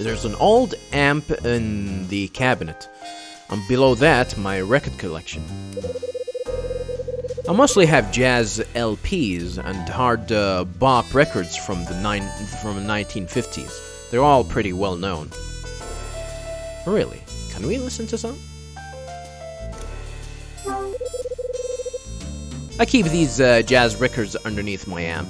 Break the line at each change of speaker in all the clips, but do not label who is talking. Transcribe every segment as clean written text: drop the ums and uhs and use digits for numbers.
There's an old amp in the cabinet. And below that, my record collection. I mostly have jazz LPs and hard bop records from the 1950s. They're all pretty well known. Really? Can we listen to some? I keep these jazz records underneath my amp.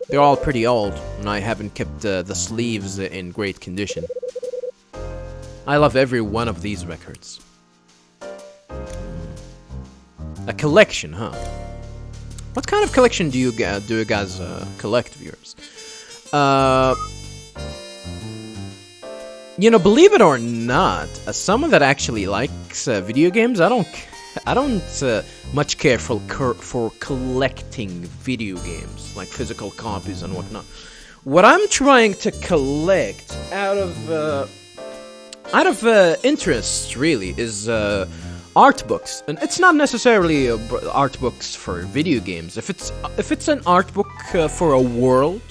They're all pretty old, and I haven't kept the sleeves in great condition. I love every one of these records. A collection, huh? What kind of collection do you guys collect, viewers? You know, believe it or not, as someone that actually likes video games, I don't much care for collecting video games, like physical copies and whatnot. What I'm trying to collect out of interest, really, is art books, and it's not necessarily art books for video games. If it's an art book for a world,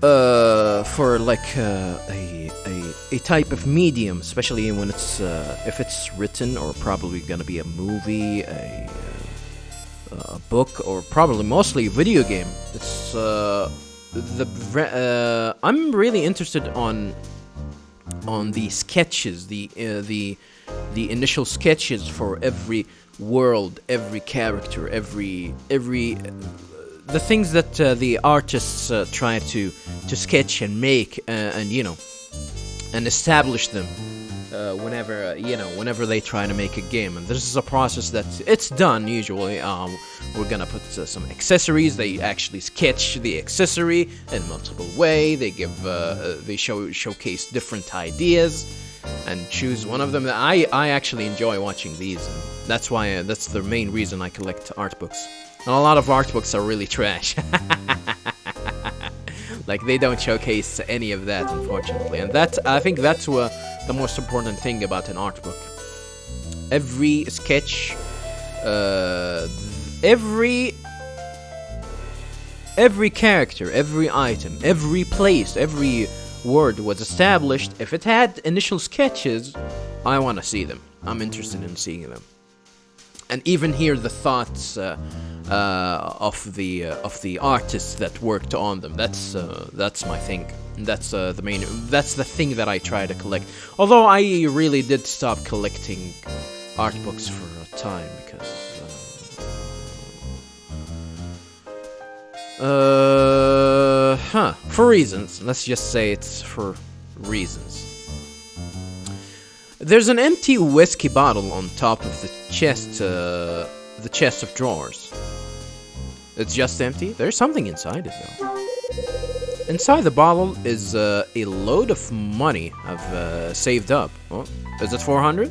for like a type of medium, especially when it's if it's written, or probably gonna be a movie, a book, or probably mostly a video game. It's I'm really interested on the sketches, the initial sketches for every world, every character, every the things that the artists try to sketch and make and you know, and establish them whenever they try to make a game. And this is a process that it's done usually. We're gonna put some accessories. They actually sketch the accessory in multiple way. They give they showcase different ideas and choose one of them. I actually enjoy watching these, and that's why that's the main reason I collect art books. And a lot of art books are really trash. Like, they don't showcase any of that, unfortunately. And I think that's the most important thing about an art book. Every sketch, every character, every item, every place, every word was established. If it had initial sketches, I want to see them. I'm interested in seeing them, and even hear the thoughts of the artists that worked on them. That's my thing. That's the thing that I try to collect. Although I really did stop collecting art books for a time because for reasons. Let's just say it's for reasons. There's an empty whiskey bottle on top of the chest of drawers. It's just empty. There's something inside it, though. Inside the bottle is a load of money I've saved up. Oh, is it 400?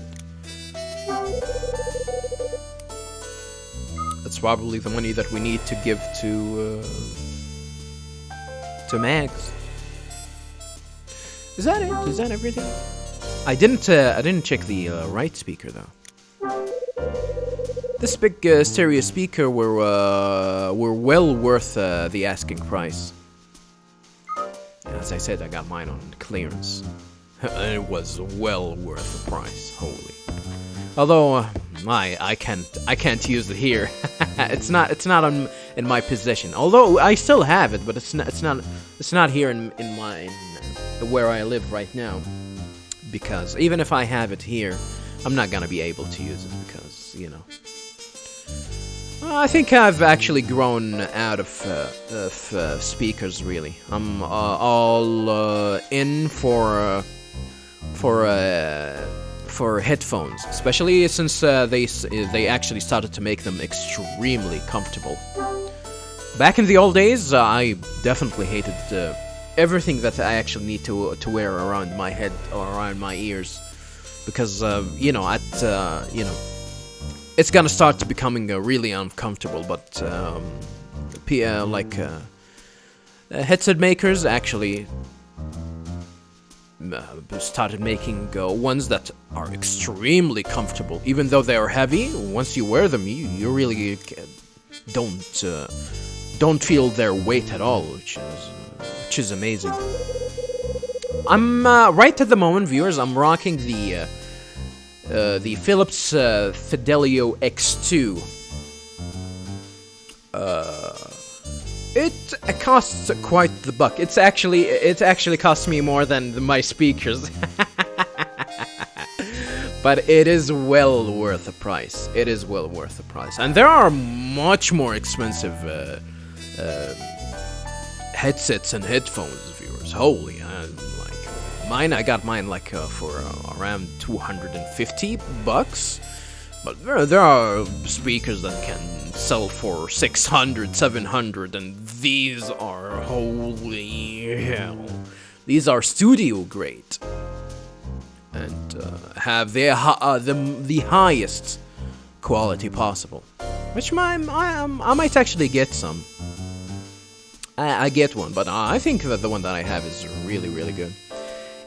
That's probably the money that we need to give to Mags. Is that it? Is that everything? I didn't check the right speaker though. This big stereo speaker were well worth the asking price. As I said, I got mine on clearance. It was well worth the price. Holy. Although I can't use it here. it's not in my possession. Although I still have it, but it's not here in my where I live right now. Because even if I have it here, I'm not gonna be able to use it because, you know. I think I've actually grown out of speakers. Really, I'm all in for headphones, especially since they actually started to make them extremely comfortable. Back in the old days, I definitely hated everything that I actually need to wear around my head or around my ears, because you know, it's gonna start to becoming really uncomfortable. But headset makers actually started making ones that are extremely comfortable, even though they are heavy. Once you wear them, you really don't feel their weight at all, which is amazing. I'm right at the moment, viewers. I'm rocking the Philips Fidelio X2. It costs quite the buck. It actually costs me more than my speakers. But it is well worth the price. It is well worth the price. And there are much more expensive headsets and headphones, viewers. Holy, like mine. I got mine like for around 250 bucks. But there are speakers that can sell for 600, 700, and these are, holy hell, these are studio grade. And have the highest quality possible, which I might actually get some. I get one, but I think that the one that I have is really, really good.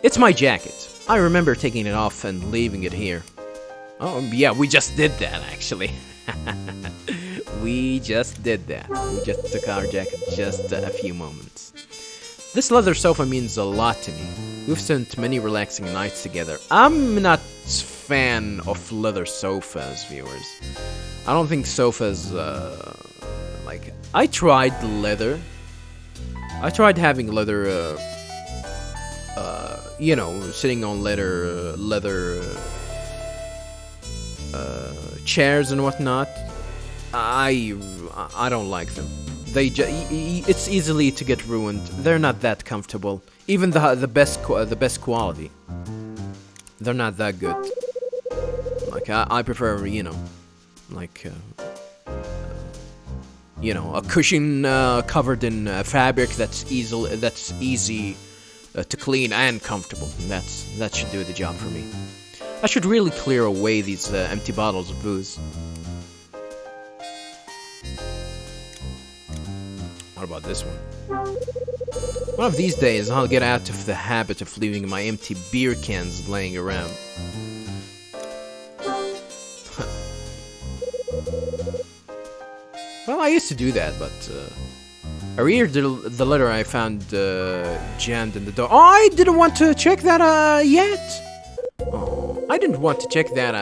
It's my jacket. I remember taking it off and leaving it here. Oh yeah, we just did that actually. We just did that. We just took our jacket just a few moments. This leather sofa means a lot to me. We've spent many relaxing nights together. I'm not a fan of leather sofas, viewers. I don't think sofas, like, I tried leather. I tried having leather, you know, sitting on leather chairs and whatnot. I don't like them. It's easily to get ruined. They're not that comfortable. Even the best quality, they're not that good. Like I prefer, you know, like you know, a cushion covered in fabric that's easy to clean and comfortable. That should do the job for me. I should really clear away these empty bottles of booze. What about this one? One of these days, I'll get out of the habit of leaving my empty beer cans laying around. Well, I used to do that, but I read the letter I found jammed in the door. Oh, I didn't want to check that yet. Oh, I didn't want to check that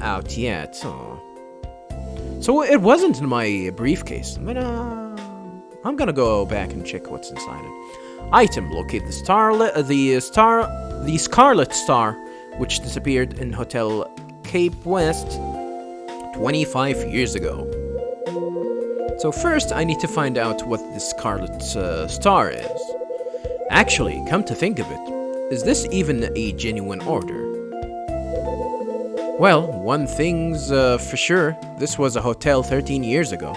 out yet. Oh. So it wasn't in my briefcase. But I'm gonna go back and check what's inside it. Item: locate the Scarlet Star, which disappeared in Hotel Cape West 25 years ago. So first, I need to find out what the Scarlet Star is. Actually, come to think of it, is this even a genuine order? Well, one thing's for sure, this was a hotel 13 years ago.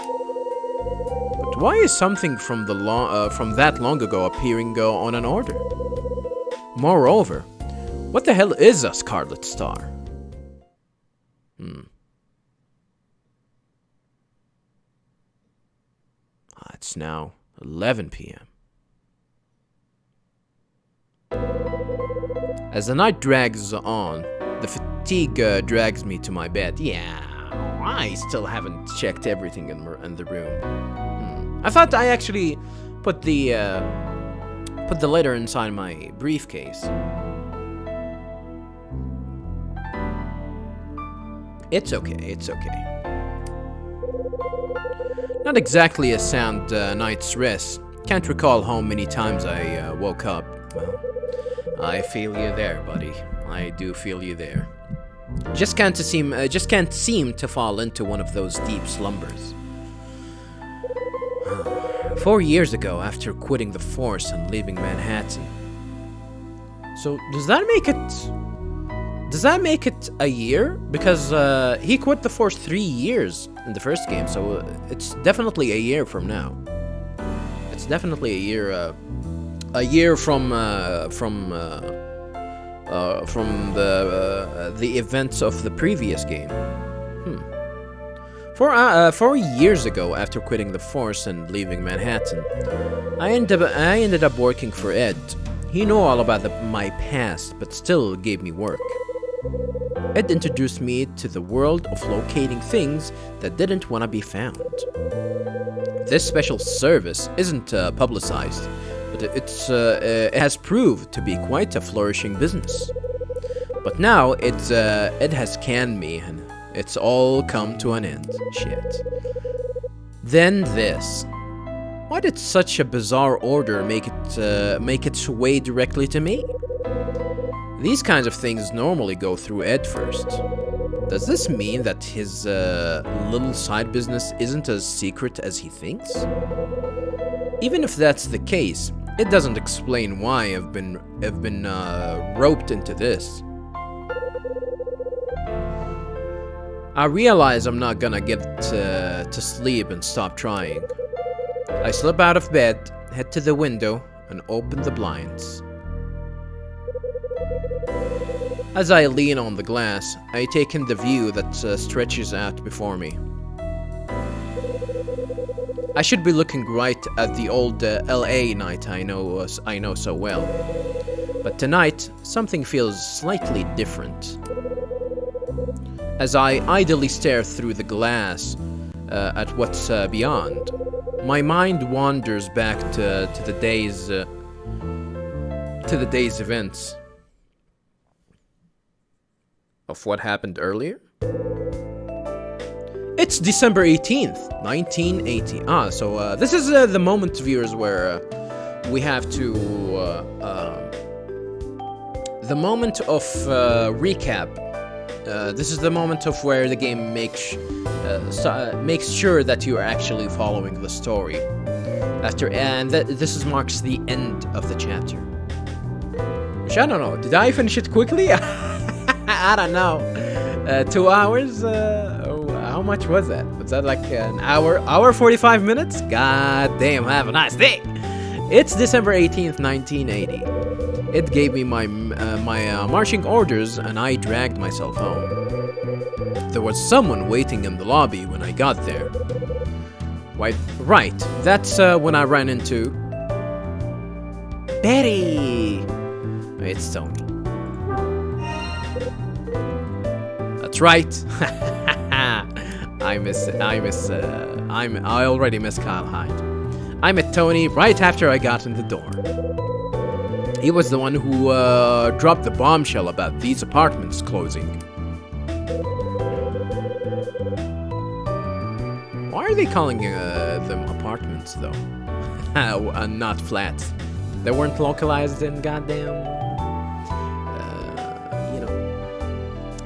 But why is something from that long ago appearing on an order? Moreover, what the hell is a Scarlet Star? It's now 11 p.m. As the night drags on, the fatigue drags me to my bed. Yeah, I still haven't checked everything in the room. I thought I actually put the letter inside my briefcase. It's okay, it's okay. Not exactly a sound night's rest. Can't recall how many times I woke up. Well, I feel you there, buddy. I do feel you there. Just can't seem to fall into one of those deep slumbers. 4 years ago, after quitting the force and leaving Manhattan. So does that make it a year? Because he quit the force 3 years in the first game, so it's definitely a year from now. It's definitely a year from the events of the previous game. 4 years ago, after quitting the force and leaving Manhattan, I ended up working for Ed. He knew all about my past, but still gave me work. Ed introduced me to the world of locating things that didn't want to be found. This special service isn't publicized, but it has proved to be quite a flourishing business. But now it has canned me, and it's all come to an end. Shit. Then this. Why did such a bizarre order make its way directly to me? These kinds of things normally go through Ed first. Does this mean that his little side business isn't as secret as he thinks? Even if that's the case, it doesn't explain why I've been roped into this. I realize I'm not gonna get to sleep and stop trying. I slip out of bed, head to the window, and open the blinds. As I lean on the glass, I take in the view that stretches out before me. I should be looking right at the old LA night I know so well. But tonight, something feels slightly different. As I idly stare through the glass at what's beyond, my mind wanders back to the day's events. Of what happened earlier? It's December 18th, 1980. So this is the moment, viewers, where we have to... the moment of recap. This is the moment of where the game makes sure that you are actually following the story. This marks the end of the chapter. Which I don't know. Did I finish it quickly? I don't know. 2 hours? How much was that? Was that like an hour 45 minutes? God damn, have a nice day! It's December 18th, 1980. It gave me my marching orders, and I dragged myself home. There was someone waiting in the lobby when I got there. Right, that's when I ran into... Betty! It's Tony. That's right. I already miss Kyle Hyde. I met Tony right after I got in the door. He was the one who dropped the bombshell about these apartments closing. Why are they calling them apartments, though? Not flats. They weren't localized in goddamn...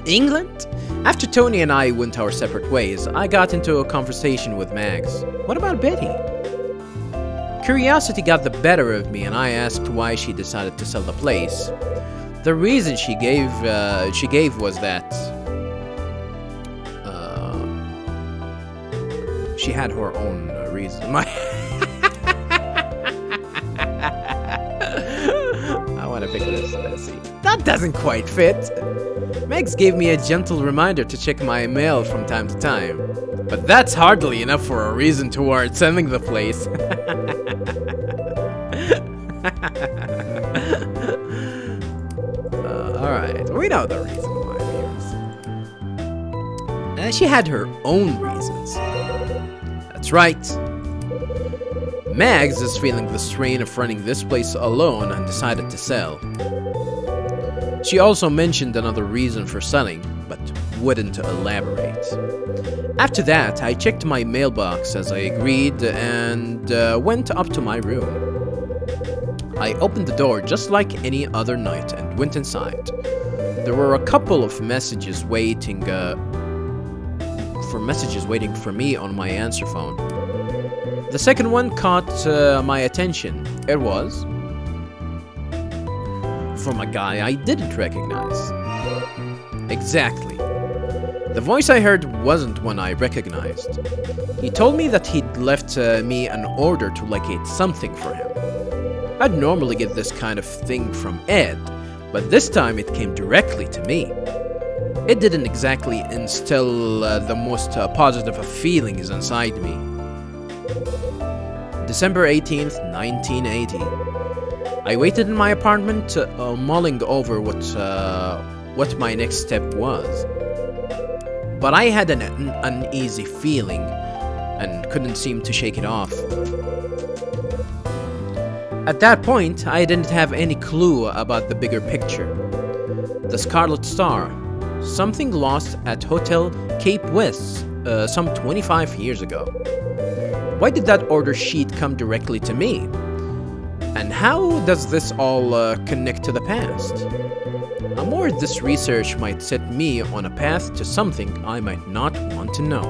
England? After Tony and I went our separate ways, I got into a conversation with Mags. What about Betty? Curiosity got the better of me, and I asked why she decided to sell the place. The reason she gave was that she had her own reason. I want to pick this. Let's see. That doesn't quite fit. Megs gave me a gentle reminder to check my mail from time to time. But that's hardly enough for a reason toward selling the place. Alright, we know the reason why, viewers. She had her own reasons. That's right. Mags is feeling the strain of running this place alone and decided to sell. She also mentioned another reason for selling, but wouldn't elaborate. After that, I checked my mailbox as I agreed and went up to my room. I opened the door just like any other night and went inside. There were a couple of messages waiting for me on my answer phone. The second one caught my attention. It was from a guy I didn't recognize. Exactly. The voice I heard wasn't one I recognized. He told me that he'd left me an order to locate something for him. I'd normally get this kind of thing from Ed, but this time it came directly to me. It didn't exactly instill the most positive of feelings inside me. December 18th, 1980. I waited in my apartment, mulling over what my next step was. But I had an uneasy feeling and couldn't seem to shake it off. At that point, I didn't have any clue about the bigger picture. The Scarlet Star, something lost at Hotel Cape West some 25 years ago. Why did that order sheet come directly to me? And how does this all connect to the past? I'm worried this research might set me on a path to something I might not want to know.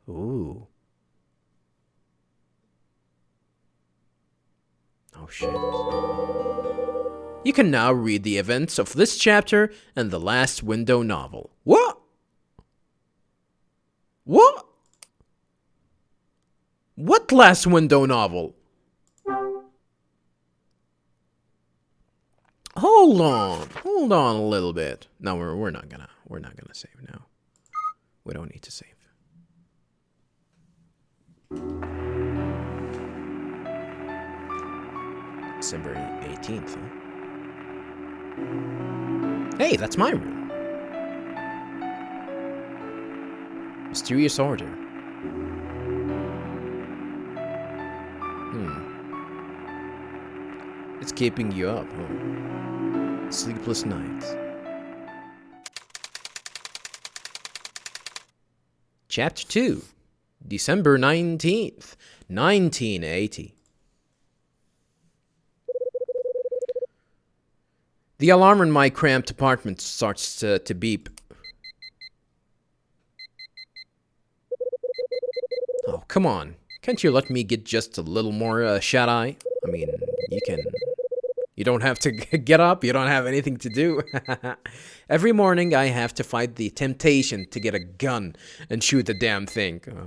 Ooh. Oh shit. You can now read the events of this chapter and the Last Window novel. What? What? What Last Window novel? Hold on a little bit. No, we're not gonna save now. We don't need to save. December 18th, huh? Hey, that's my room. Mysterious order. It's keeping you up, huh? Sleepless nights. Chapter 2, December 19th, 1980. The alarm in my cramped apartment starts to beep. Oh, come on. Can't you let me get just a little more shut-eye? I mean, you don't have to get up. You don't have anything to do. Every morning I have to fight the temptation to get a gun and shoot the damn thing. Oh.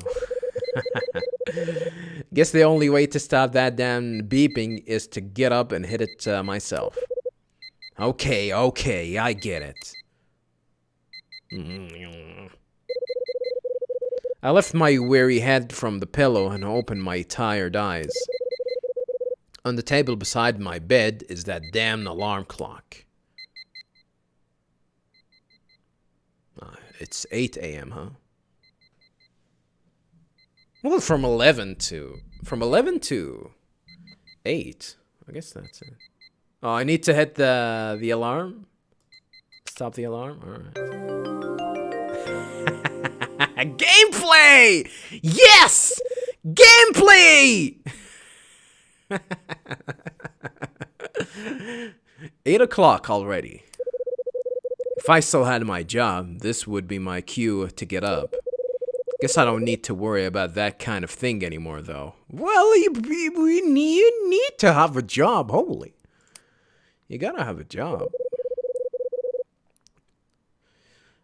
Guess the only way to stop that damn beeping is to get up and hit it myself. Okay, I get it. I lift my weary head from the pillow and open my tired eyes. On the table beside my bed is that damn alarm clock. It's 8 a.m., huh? Well, from 11 to 8. I guess that's it. Oh, I need to hit the alarm? Stop the alarm? Alright. Gameplay! Yes! Gameplay! 8 o'clock already. If I still had my job, this would be my cue to get up. Guess I don't need to worry about that kind of thing anymore, though. Well, you need to have a job, holy. You gotta have a job.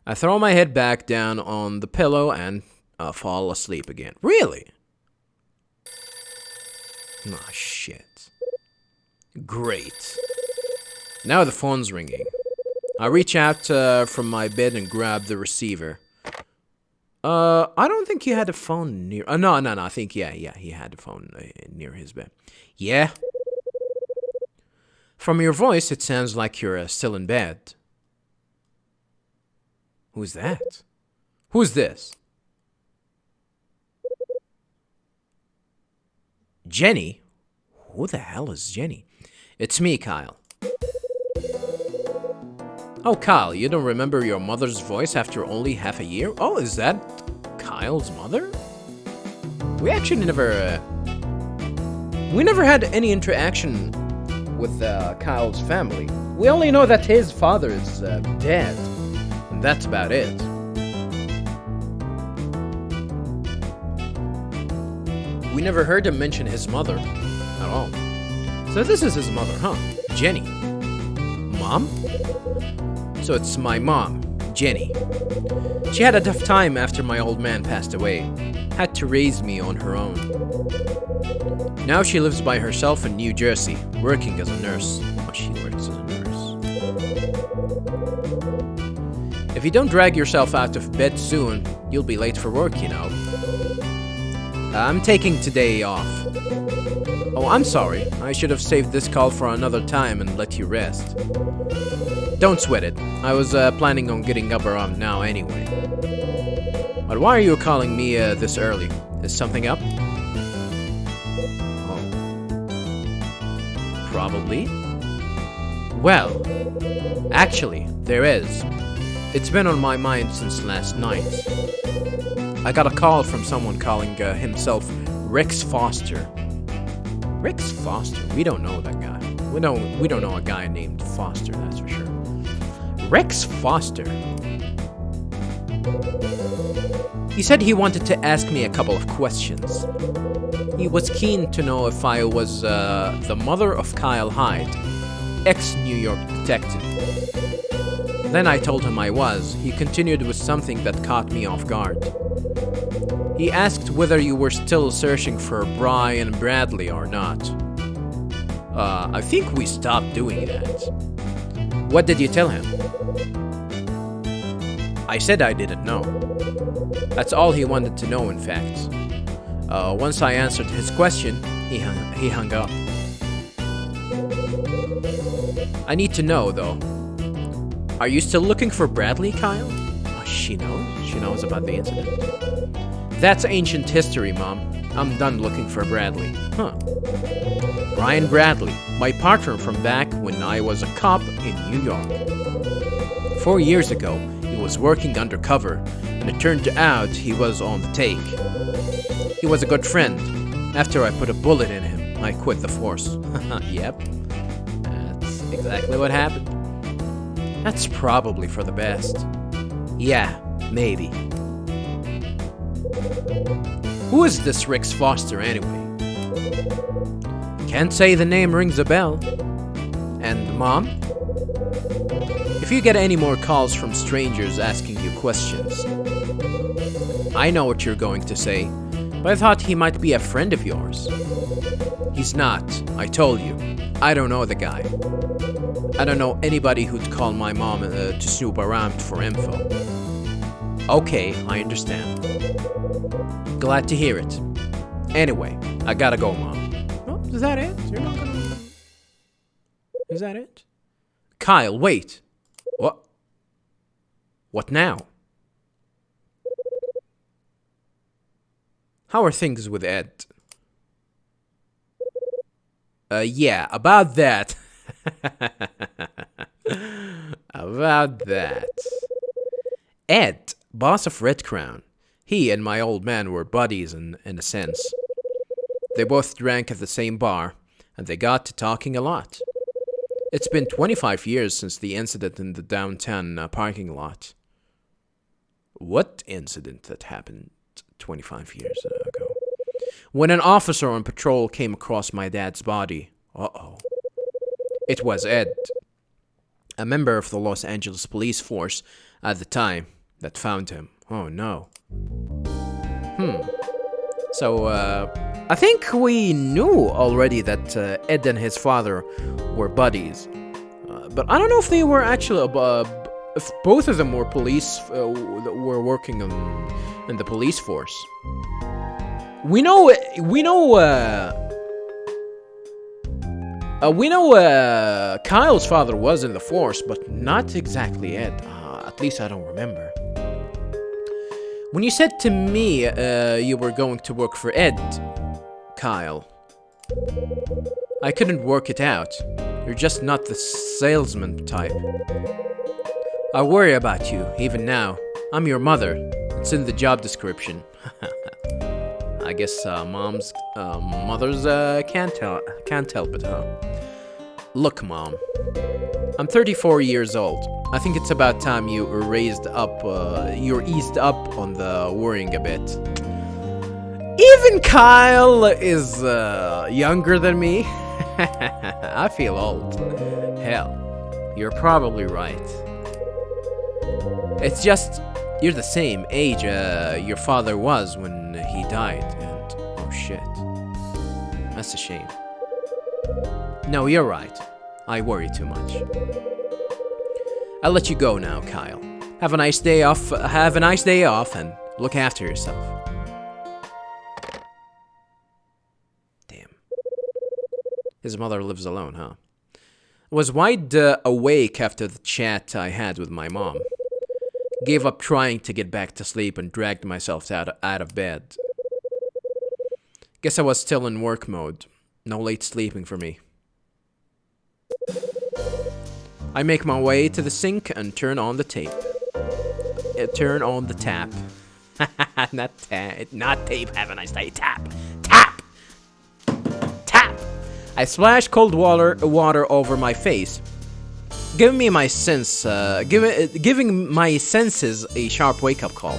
I throw my head back down on the pillow and fall asleep again. Really? Oh, shit. Great. Now the phone's ringing. I reach out from my bed and grab the receiver. I don't think he had a phone near... no, I think, yeah, he had a phone near his bed. Yeah? From your voice, it sounds like you're still in bed. Who's that? Who's this? Jenny? Who the hell is Jenny? It's me, Kyle. Oh, Kyle, you don't remember your mother's voice after only half a year? Oh, is that Kyle's mother? We actually never had any interaction with Kyle's family. We only know that his father is dead. And that's about it. We never heard him mention his mother at all. So this is his mother, huh? Jenny. Mom? So it's my mom, Jenny. She had a tough time after my old man passed away. Had to raise me on her own. Now she lives by herself in New Jersey, working as a nurse. Oh, she works as a nurse. If you don't drag yourself out of bed soon, you'll be late for work, you know. I'm taking today off. Oh, I'm sorry. I should have saved this call for another time and let you rest. Don't sweat it. I was planning on getting up around now anyway. But why are you calling me this early? Is something up? Oh. Probably. Well, actually, there is. It's been on my mind since last night. I got a call from someone calling himself Rex Foster. Rex Foster? We don't know that guy. We don't know a guy named Foster, that's for sure. Rex Foster. He said he wanted to ask me a couple of questions. He was keen to know if I was the mother of Kyle Hyde, ex-New York detective. Then I told him I was. He continued with something that caught me off guard. He asked whether you were still searching for Brian Bradley or not. I think we stopped doing that. What did you tell him? I said I didn't know. That's all he wanted to know, in fact. Once I answered his question, he hung up. I need to know, though. Are you still looking for Bradley, Kyle? Oh, she knows. She knows about the incident. That's ancient history, Mom. I'm done looking for Bradley. Huh. Brian Bradley, my partner from back when I was a cop in New York. 4 years ago, he was working undercover, and it turned out he was on the take. He was a good friend. After I put a bullet in him, I quit the force. Yep. That's exactly what happened. That's probably for the best. Yeah, maybe. Who is this Rex Foster anyway? Can't say the name rings a bell. And Mom? If you get any more calls from strangers asking you questions, I know what you're going to say, but I thought he might be a friend of yours. He's not, I told you. I don't know the guy. I don't know anybody who'd call my mom to snoop around for info. Okay, I understand. Glad to hear it. Anyway, I gotta go, Mom. Oh, is that it? You're not gonna... Is that it? Kyle, wait. What? What now? How are things with Ed? Yeah, about that. About that. Ed, boss of Red Crown. He and my old man were buddies in a sense. They both drank at the same bar, and they got to talking a lot. It's been 25 years since the incident in the downtown parking lot. What incident that happened 25 years ago? When an officer on patrol came across my dad's body. Uh-oh. It was Ed, a member of the Los Angeles police force at the time, that found him. Oh no. So, I think we knew already that Ed and his father were buddies. But I don't know if they were actually, if both of them were police, were working in the police force. We know Kyle's father was in the force, but not exactly Ed. At least I don't remember. When you said to me you were going to work for Ed, Kyle, I couldn't work it out. You're just not the salesman type. I worry about you, even now. I'm your mother. It's in the job description. I guess mothers can't help it, huh? Look, Mom. I'm 34 years old. I think it's about time you're eased up on the worrying a bit. Even Kyle is younger than me. I feel old. Hell, you're probably right. It's just you're the same age your father was when he died, and oh shit, that's a shame. No, you're right. I worry too much. I'll let you go now, Kyle. Have a nice day off. And look after yourself. Damn. His mother lives alone, huh? I was wide awake after the chat I had with my mom. Gave up trying to get back to sleep and dragged myself out of bed. Guess I was still in work mode. No late sleeping for me. I make my way to the sink and turn on the tape. Turn on the tap. Not tape, have a nice day. Tap. Tap! Tap! I splash cold water over my face. Giving my senses a sharp wake-up call.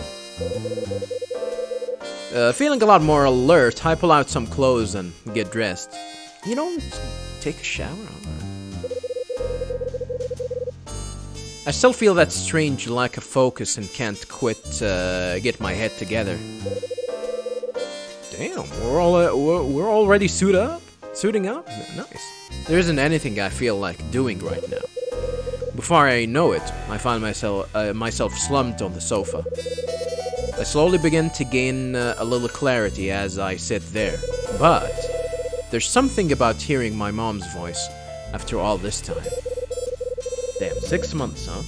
Feeling a lot more alert, I pull out some clothes and get dressed. You don't take a shower? I still feel that strange lack of focus and can't get my head together. Damn, we're already suiting up? Nice. There isn't anything I feel like doing right now. Before I know it, I find myself slumped on the sofa. I slowly begin to gain a little clarity as I sit there. But there's something about hearing my mom's voice after all this time. Damn, 6 months, huh?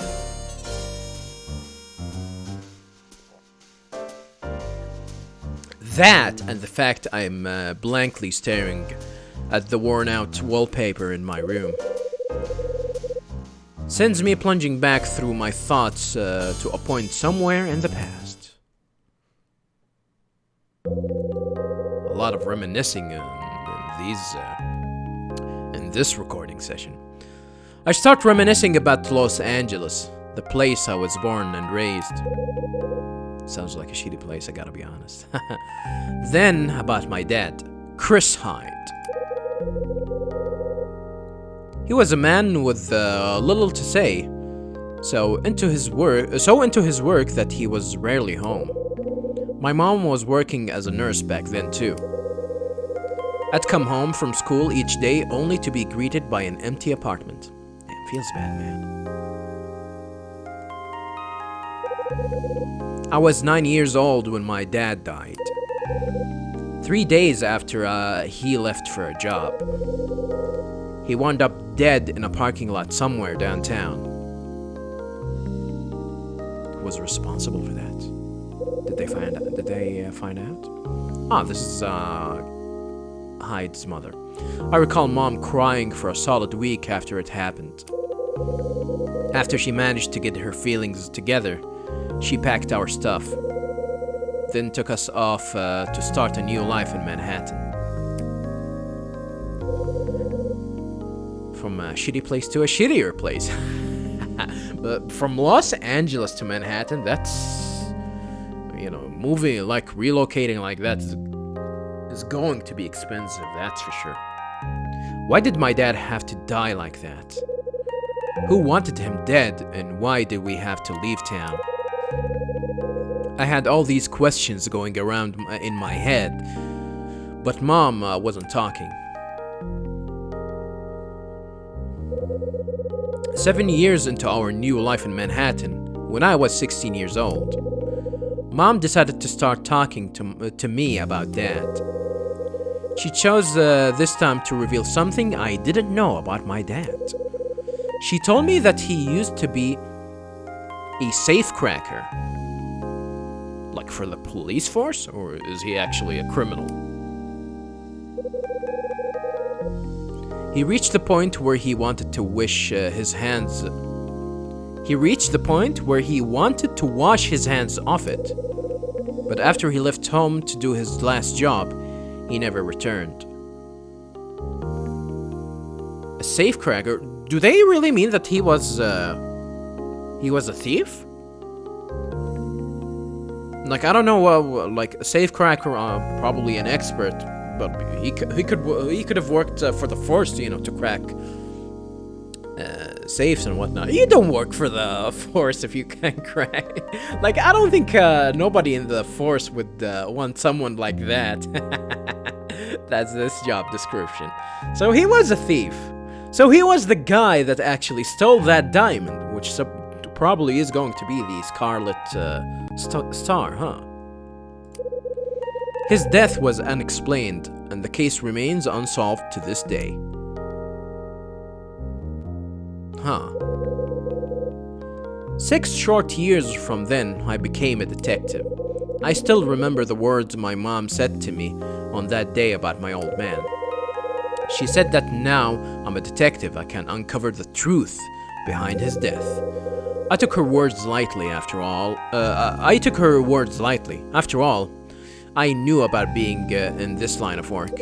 That and the fact I'm blankly staring at the worn-out wallpaper in my room sends me plunging back through my thoughts to a point somewhere in the past. A lot of reminiscing in this recording session. I start reminiscing about Los Angeles, the place I was born and raised. Sounds like a shitty place, I gotta be honest. Then about my dad, Chris Hyde. He was a man with little to say, so into his work that he was rarely home. My mom was working as a nurse back then too. I'd come home from school each day only to be greeted by an empty apartment. It feels bad, man. I was 9 years old when my dad died. 3 days after he left for a job. He wound up dead in a parking lot somewhere downtown. Who was responsible for that? Did they find out? Ah, this is Hyde's mother. I recall Mom crying for a solid week after it happened. After she managed to get her feelings together, she packed our stuff, then took us off to start a new life in Manhattan. From a shitty place to a shittier place. But from Los Angeles to Manhattan, that's, moving, like relocating like that is going to be expensive, that's for sure. Why did my dad have to die like that? Who wanted him dead, and why did we have to leave town? I had all these questions going around in my head, but Mom wasn't talking. 7 years into our new life in Manhattan, when I was 16 years old, Mom decided to start talking to me about Dad. She chose this time to reveal something I didn't know about my dad. She told me that he used to be a safecracker. Like for the police force, or is he actually a criminal? He reached the point where he wanted to wash his hands off it. But after he left home to do his last job, he never returned. A safecracker? Do they really mean that he was a thief? Like, I don't know, like a safecracker, probably an expert, but he could have worked for the force, to crack safes and whatnot. You don't work for the force if you can crack. Like, I don't think nobody in the force would want someone like that. That's this job description. So he was a thief. So he was the guy that actually stole that diamond, which probably is going to be the Scarlet Star, huh? His death was unexplained, and the case remains unsolved to this day. Huh. 6 short years from then, I became a detective. I still remember the words my mom said to me on that day about my old man. She said that now I'm a detective, I can uncover the truth behind his death. I took her words lightly, after all. After all, I knew about being in this line of work.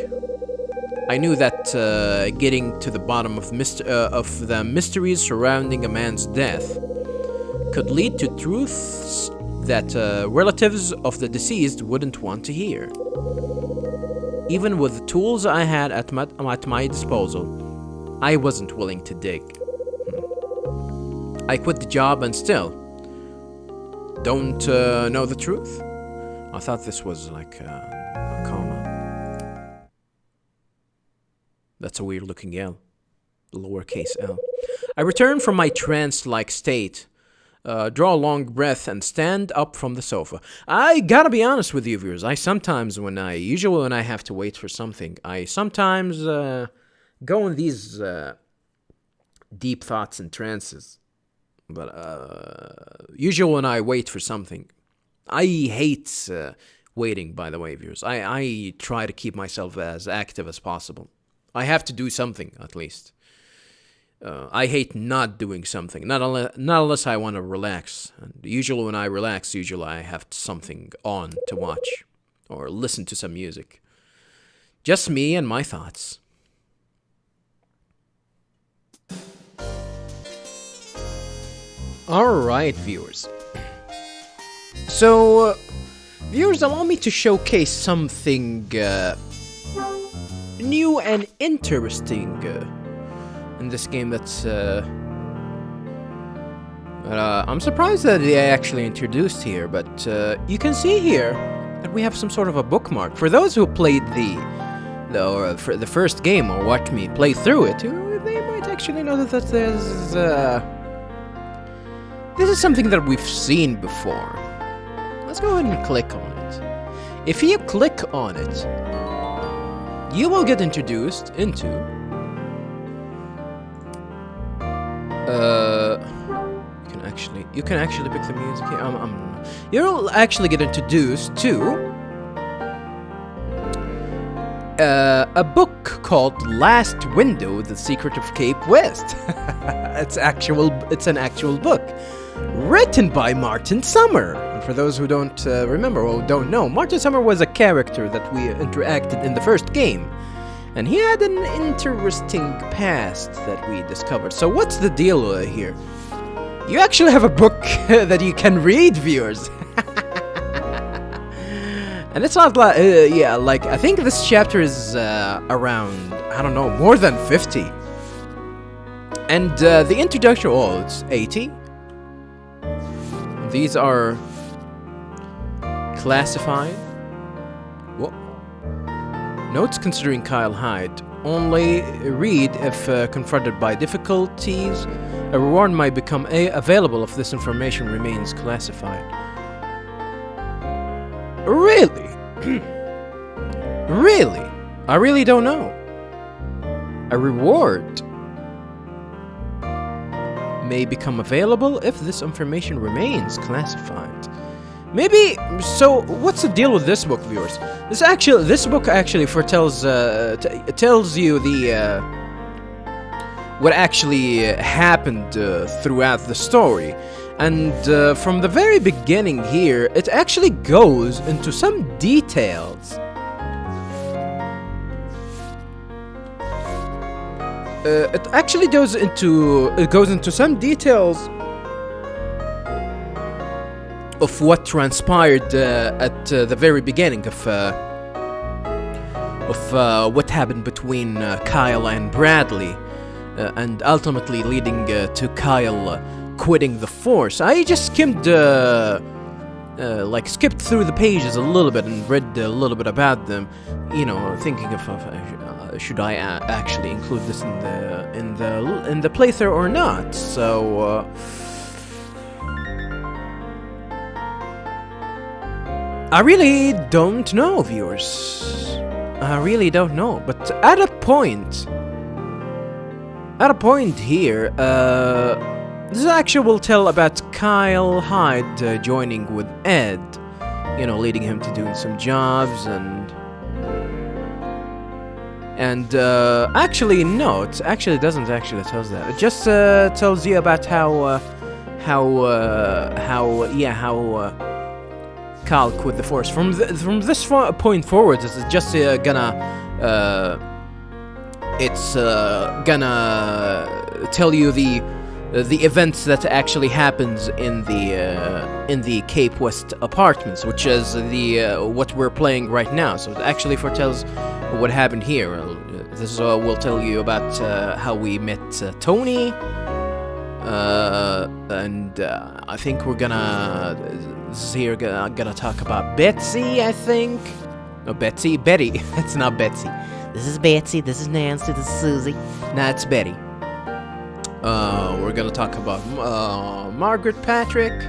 I knew that getting to the bottom of the mysteries surrounding a man's death could lead to truths that relatives of the deceased wouldn't want to hear. Even with the tools I had at my disposal, I wasn't willing to dig. I quit the job and still don't know the truth. I thought this was like a coma. That's a weird looking L. Lowercase L. I return from my trance-like state, draw a long breath, and stand up from the sofa. I gotta be honest with you, viewers. Usually when I have to wait for something, I sometimes go in these deep thoughts and trances. But usually when I wait for something, I hate waiting, by the way, viewers. I try to keep myself as active as possible. I have to do something, at least. I hate not doing something, not unless I want to relax. And usually when I relax, I have something on to watch or listen to some music. Just me and my thoughts. Alright, viewers. So, viewers, allow me to showcase something new and interesting in this game that's... I'm surprised that they actually introduced here, but you can see here that we have some sort of a bookmark. For those who played the first game or watched me play through it, they might actually know that there's... This is something that we've seen before. Let's go ahead and click on it. If you click on it, you will get introduced into... You can actually pick the music here. You'll actually get introduced to... a book called Last Window, The Secret of Cape West. It's an actual book. Written by Martin Summer. And for those who don't remember or don't know, Martin Summer was a character that we interacted in the first game. And he had an interesting past that we discovered. So what's the deal here? You actually have a book that you can read, viewers. And it's not like, I think this chapter is around, I don't know, more than 50. And the introduction, it's 80. These are classified. Whoa. Notes considering Kyle Hyde. Only read if confronted by difficulties. A reward might become available if this information remains classified. Really? Really? I really don't know. A reward may become available if this information remains classified. Maybe, so what's the deal with this book, viewers? This book actually foretells, tells you the, what actually happened throughout the story. And from the very beginning here, it actually goes into some details. It actually goes into some details of what transpired at the very beginning of what happened between Kyle and Bradley, and ultimately leading to Kyle quitting the force. I just skimmed, skipped through the pages a little bit and read a little bit about them. You know, thinking of should I actually include this in the playthrough or not? So I really don't know, viewers. I really don't know. But at a point here, this actually will tell about Kyle Hyde joining with Ed, you know, leading him to doing some jobs, and And actually, no, it actually doesn't actually tell us that. It just tells you about how Kyle quit the force. From this point forward, it's just gonna tell you the events that actually happens in the Cape West apartments, which is the what we're playing right now. So it actually foretells what happened here. This will tell you about how we met Tony, and I think we're gonna talk about Betsy. I think no, Betty. It's not Betsy. This is Betsy. This is Nancy. This is Susie. Nah, it's Betty. We're gonna talk about Margaret Patrick.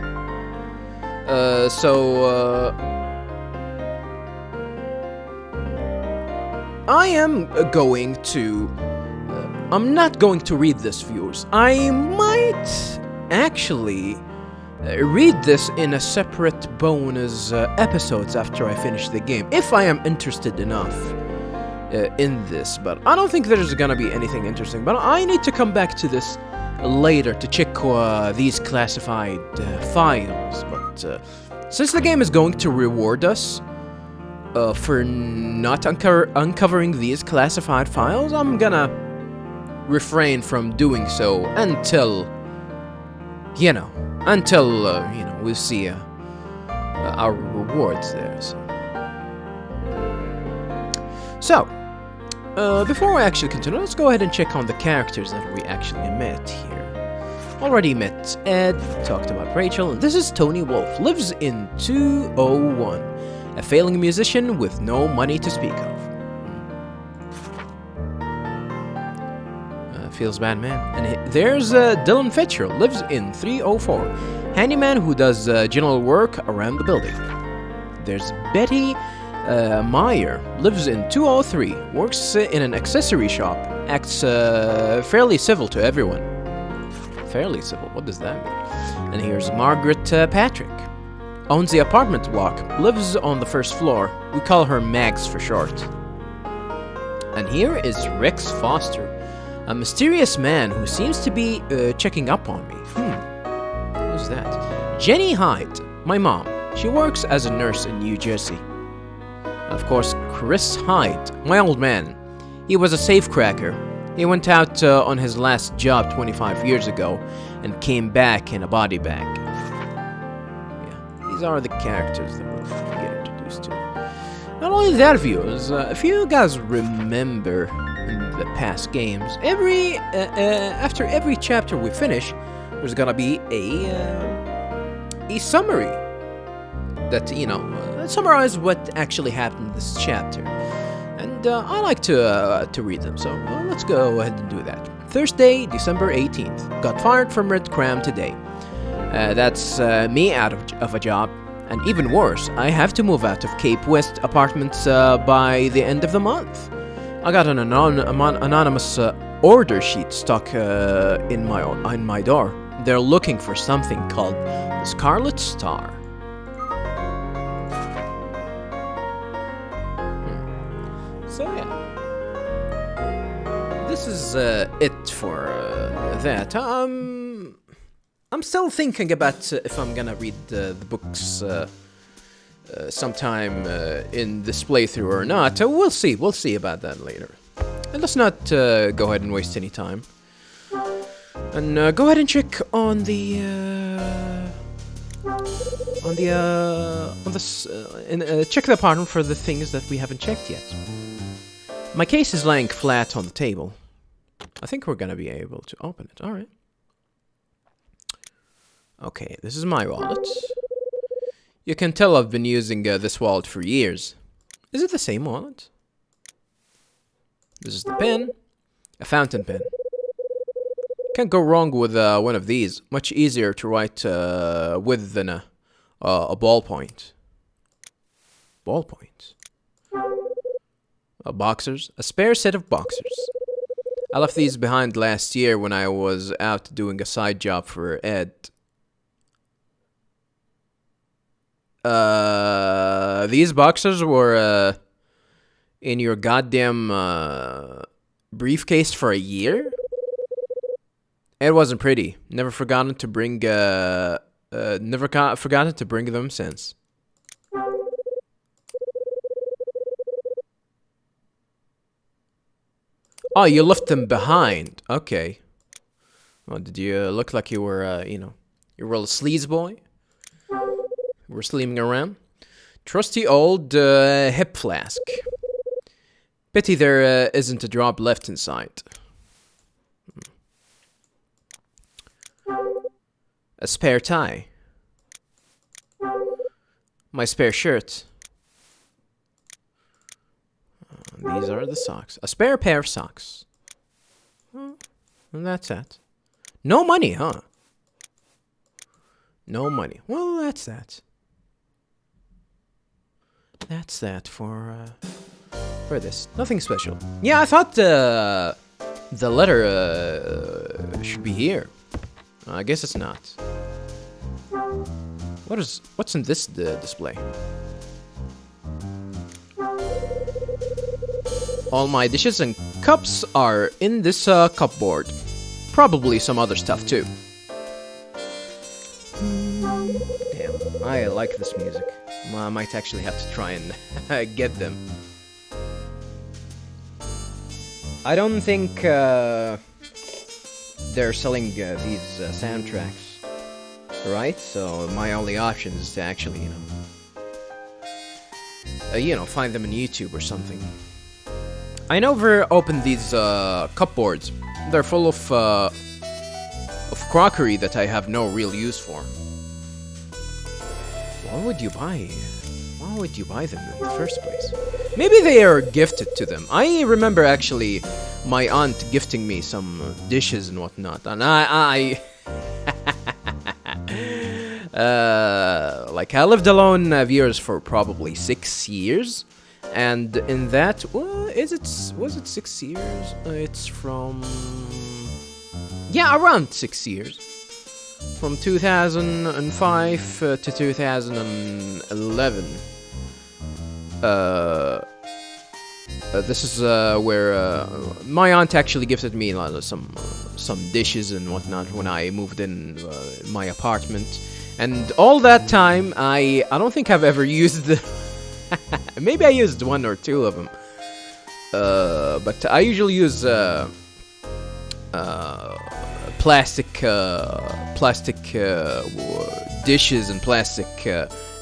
I am going to... I'm not going to read this, viewers. I might actually read this in a separate bonus episodes after I finish the game, if I am interested enough in this. But I don't think there's gonna be anything interesting. But I need to come back to this later to check these classified files. But since the game is going to reward us for not uncovering these classified files, I'm gonna refrain from doing so until we see our rewards there. So before we actually continue, let's go ahead and check on the characters that we actually met here. Already met Ed, talked about Rachel, and this is Tony Wolf, lives in 201, a failing musician with no money to speak of. Feels bad, man. And there's Dylan Fitcher, lives in 304, handyman who does general work around the building. There's Betty Meyer, lives in 203, works in an accessory shop, acts fairly civil to everyone. Fairly civil, what does that mean? And here's Margaret Patrick, owns the apartment block, lives on the first floor. We call her Mags for short. And here is Rex Foster, a mysterious man who seems to be checking up on me. Who's that? Jenny Hyde, my mom. She works as a nurse in New Jersey. Of course, Chris Hyde, my old man. He was a safecracker. He went out on his last job 25 years ago and came back in a body bag. Yeah, these are the characters that we're going to get introduced to. Not only that, viewers, if you guys remember in the past games, after every chapter we finish, there's gonna be a summary that summarize what actually happened in this chapter, and I like to read them. So let's go ahead and do that. Thursday, December 18th. Got fired from Red Cram today. That's me out of a job. And even worse, I have to move out of Cape West apartments by the end of the month. I got an anonymous order sheet stuck in my door. They're looking for something called the Scarlet Star. So yeah, this is it for that. I'm still thinking about if I'm gonna read the books sometime in this playthrough or not. We'll see about that later. And let's not go ahead and waste any time. And go ahead and check on check the apartment for the things that we haven't checked yet. My case is laying flat on the table. I think we're gonna be able to open it. All right. Okay, this is my wallet. You can tell I've been using this wallet for years. Is it the same wallet? This is the pen. A fountain pen. Can't go wrong with one of these. Much easier to write with than a ballpoint. Ballpoint. Boxers. A spare set of boxers. I left these behind last year when I was out doing a side job for Ed. These boxers were in your goddamn briefcase for a year? It wasn't pretty. Never forgotten to bring forgotten to bring them since. Oh, you left them behind. Okay. Well, did you look like you were, you were a sleaze boy? You were sleeping around? Trusty old hip flask. Pity there isn't a drop left inside. A spare tie. My spare shirt. These are the socks. A spare pair of socks. And that's that. No money, huh? No money. Well, that's that. That's that for this. Nothing special. Yeah, I thought the letter should be here. I guess it's not. What's in this display? All my dishes and cups are in this cupboard. Probably some other stuff too. Damn, I like this music. I might actually have to try and get them. I don't think they're selling these soundtracks, right? So my only option is to actually, find them on YouTube or something. I never opened these cupboards. They're full of crockery that I have no real use for. Why would you buy them in the first place? Maybe they are gifted to them. I remember actually my aunt gifting me some dishes and whatnot, and I lived alone viewers for probably 6 years. And in that, was it 6 years? It's from... Yeah, around 6 years. From 2005 to 2011. This is where my aunt actually gifted me some dishes and whatnot when I moved in my apartment. And all that time, I don't think I've ever used the... Maybe I used 1 or 2 of them. But I usually use plastic dishes and plastic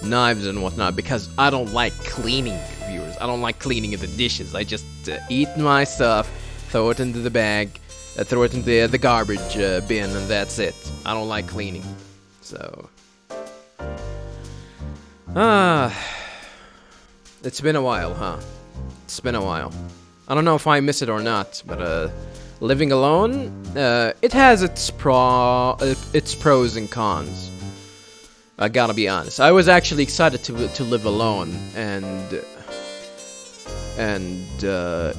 knives and whatnot because I don't like cleaning, viewers. I don't like cleaning the dishes. I just eat my stuff, throw it into the bag, throw it into the garbage bin, and that's it. I don't like cleaning. So... It's been a while, huh? It's been a while. I don't know if I miss it or not, but living alone, it has its pros and cons. I gotta be honest. I was actually excited to live alone, and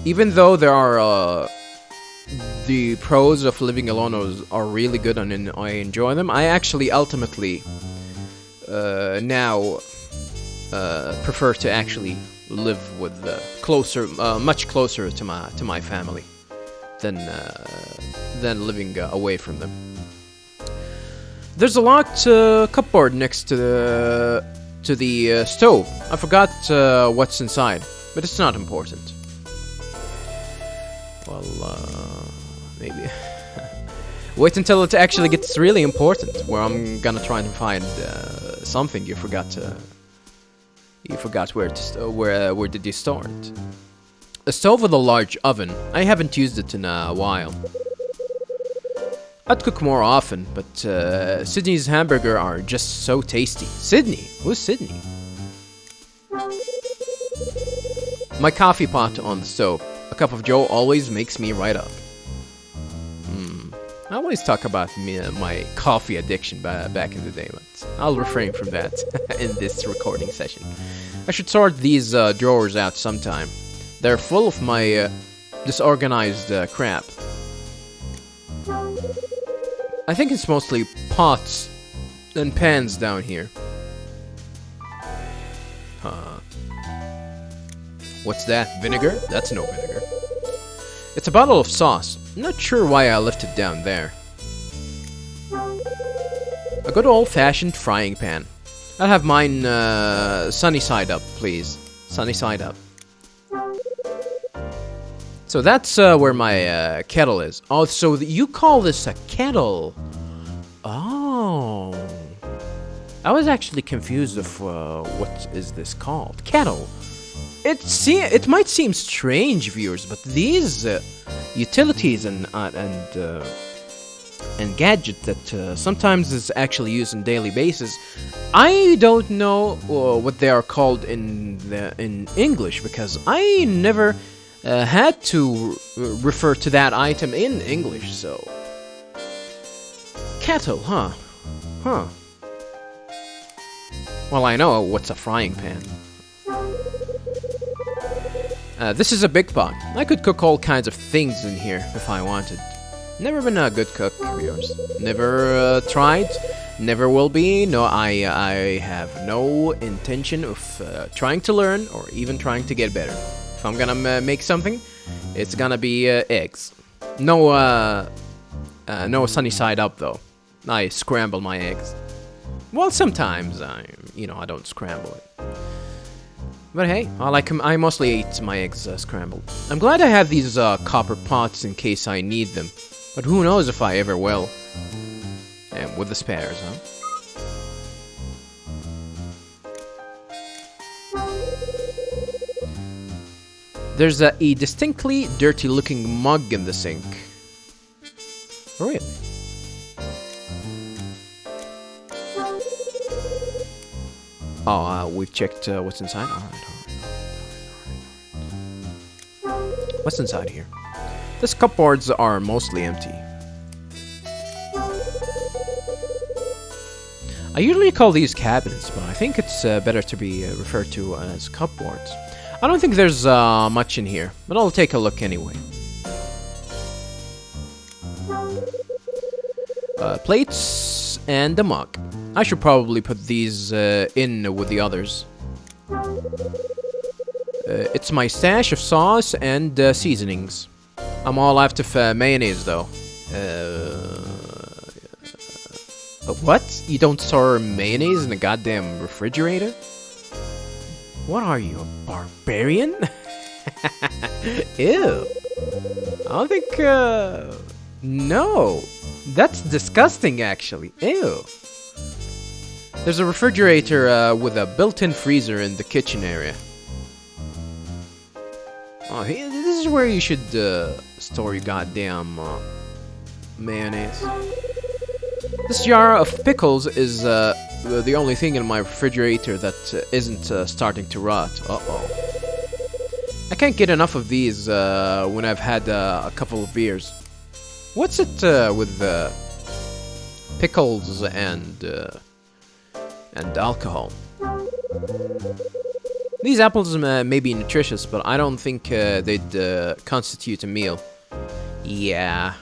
even though there are the pros of living alone are really good and I enjoy them, I actually ultimately now prefer to actually live with much closer to my family than living away from them. There's a locked cupboard next to the stove. I forgot what's inside, but it's not important. Well, maybe wait until it actually gets really important, where I'm gonna try to find something you forgot where did you store it? A stove with a large oven. I haven't used it in a while. I'd cook more often, but Sydney's hamburger are just so tasty. Sydney? Who's Sydney? My coffee pot on the stove. A cup of joe always makes me right up. I always talk about my coffee addiction back in the day, but I'll refrain from that in this recording session. I should sort these drawers out sometime. They're full of my disorganized crap. I think it's mostly pots and pans down here. What's that? Vinegar? That's no vinegar. It's a bottle of sauce. I'm not sure why I left it down there. A good old-fashioned frying pan. I'll have mine sunny side up, please. Sunny side up. So that's where my kettle is. Oh, so you call this a kettle? Oh. I was actually confused of what is this called? Kettle. It might seem strange, viewers, but these utilities and gadgets that sometimes is actually used on daily basis, I don't know what they are called in English, because I never had to refer to that item in English. So kettle, huh? Well, I know what's a frying pan. This is a big pot. I could cook all kinds of things in here if I wanted. Never been a good cook, viewers. Never tried. Never will be. No, I have no intention of trying to learn or even trying to get better. If I'm gonna make something, it's gonna be eggs. No sunny side up though. I scramble my eggs. Well, sometimes I don't scramble it. But hey, I mostly eat my eggs scrambled. I'm glad I have these copper pots in case I need them. But who knows if I ever will. And with the spares, huh? There's a distinctly dirty-looking mug in the sink. Really? Oh, we've checked what's inside. Alright. What's inside here? These cupboards are mostly empty. I usually call these cabinets, but I think it's better to be referred to as cupboards. I don't think there's much in here, but I'll take a look anyway. Plates and a mug. I should probably put these in with the others. It's my stash of sauce and seasonings. I'm all out of mayonnaise, though. What? You don't store mayonnaise in a goddamn refrigerator? What are you, a barbarian? Ew. I don't think, no. That's disgusting, actually. Ew. There's a refrigerator with a built-in freezer in the kitchen area. Oh, this is where you should store your goddamn mayonnaise. This jar of pickles is the only thing in my refrigerator that isn't starting to rot. Uh-oh. I can't get enough of these when I've had a couple of beers. What's it with pickles and alcohol? These apples may be nutritious, but I don't think they'd constitute a meal. Yeah.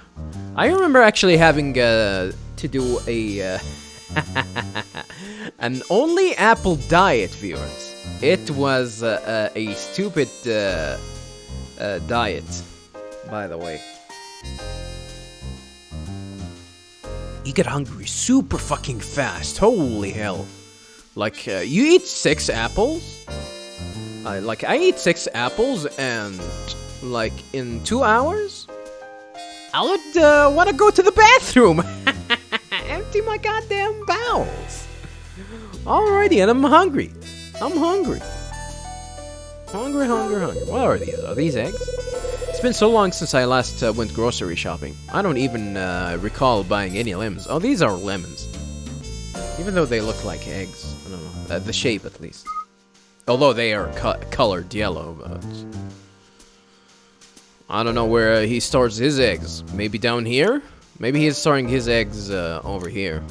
I remember actually having to do a an only apple diet, viewers. It was a stupid diet, by the way. You get hungry super fucking fast. Holy hell. Like, you eat 6 apples? I eat 6 apples and, like, in 2 hours? I would want to go to the bathroom. Empty my goddamn bowels. Alrighty, and I'm hungry. Hungry. What are these? Are these eggs? It's been so long since I last went grocery shopping. I don't even recall buying any lemons. Oh, these are lemons. Even though they look like eggs. I don't know. The shape, at least. Although they are colored yellow, but... I don't know where he stores his eggs. Maybe down here? Maybe he's storing his eggs over here.